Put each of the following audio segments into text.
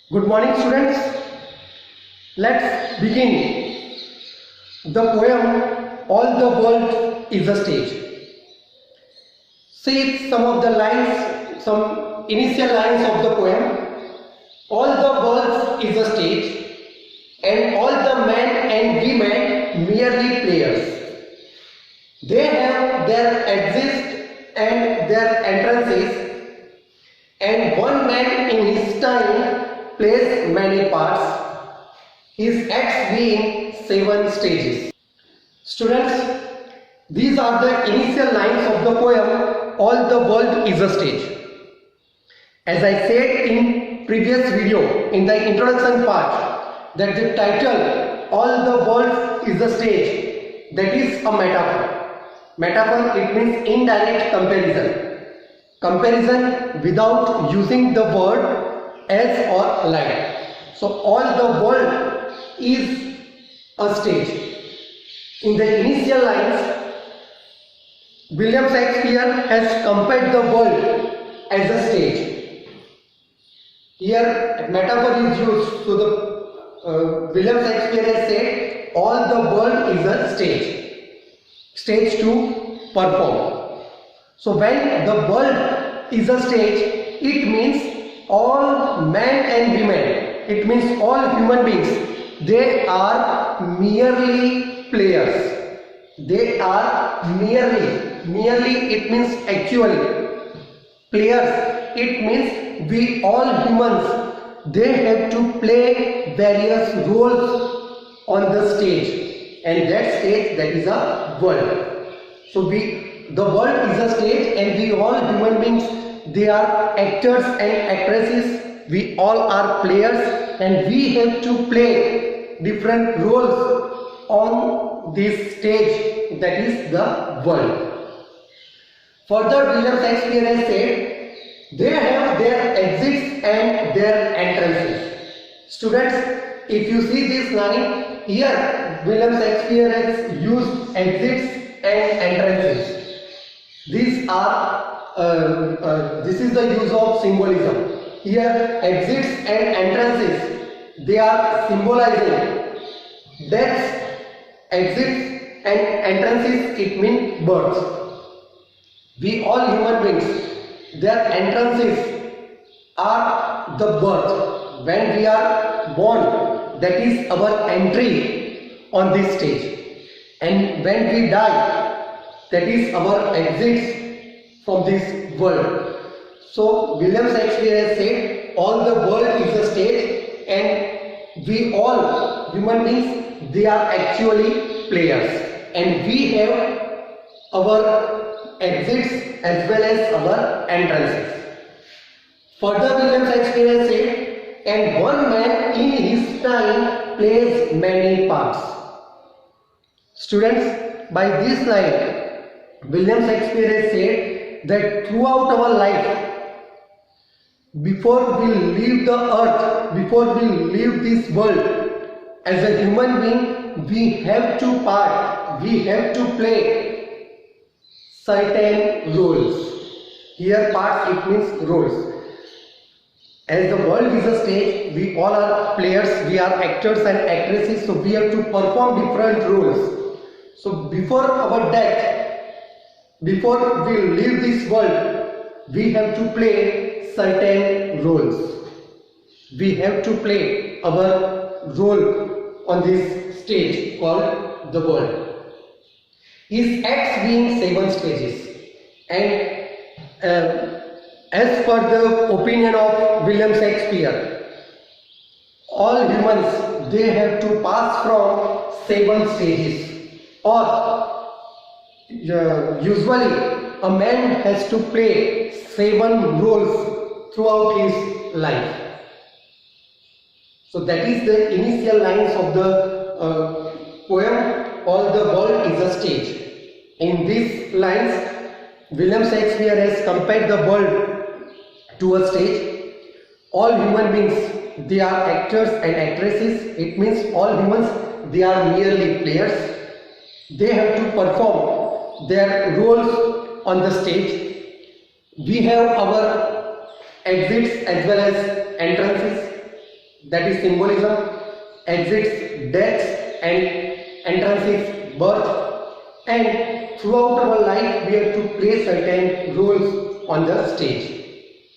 Good morning, students. Let's begin the poem All the World is a Stage. See some of the lines, some initial lines of the poem. All the world is a stage, and all the men and women merely players. They have their exits and their entrances, and one man in his time plays many parts, his acts being 7 stages. Students, these are the initial lines of the poem All the World is a Stage. As I said in previous video, in the introduction part, that the title All the World is a Stage, that is a metaphor. Metaphor, it means indirect comparison. Comparison without using the word as or like. So all the world is a stage. In the initial lines, William Shakespeare has compared the world as a stage. Here metaphor is used. So the William Shakespeare has said all the world is a stage. Stage to perform. So when the world is a stage, it means all men and women, it means all human beings, they are merely players. They are merely it means actually. Players, it means we all humans, they have to play various roles on the stage, and that stage, that is a world. So the world is a stage, and we all human beings, they are actors and actresses. We all are players, and we have to play different roles on this stage, that is the world. Further, William Shakespeare has said they have their exits and their entrances. Students, if you see this line here, William Shakespeare has used exits and entrances. These are this is the use of symbolism. Here exits and entrances, they are symbolizing deaths. Exits and entrances, it means birth. We all human beings, their entrances are the birth. When we are born, that is our entry on this stage, and when we die, that is our exits from this world. So William Shakespeare has said all the world is a stage, and we all human beings, they are actually players, and we have our exits as well as our entrances. Further, William Shakespeare has said, and one man in his time plays many parts. Students, by this line, William Shakespeare has said that throughout our life, before we leave the earth, before we leave this world, as a human being, we have to play certain roles. Here parts, it means roles. As the world is a stage, we all are players, we are actors and actresses, so we have to perform different roles. So before our death, before we leave this world, we have to play certain roles. We have to play our role on this stage called the world. His acts being 7 stages, and as per the opinion of William Shakespeare, all humans, they have to pass from 7 stages, or usually a man has to play 7 roles throughout his life. So that is the initial lines of the poem All the World is a Stage. In these lines, William Shakespeare has compared the world to a stage. All human beings, they are actors and actresses. It means all humans, they are merely players. They have to perform their roles on the stage. We have our exits as well as entrances. that is symbolism, exits, deaths, and entrances, birth, and throughout our life we have to play certain roles on the stage.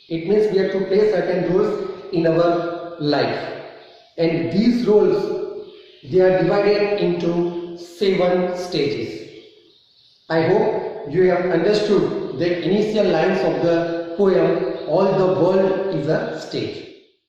It means we have to play certain roles in our life, and these roles, they are divided into 7 stages. I hope you have understood the initial lines of the poem, All the World is a Stage.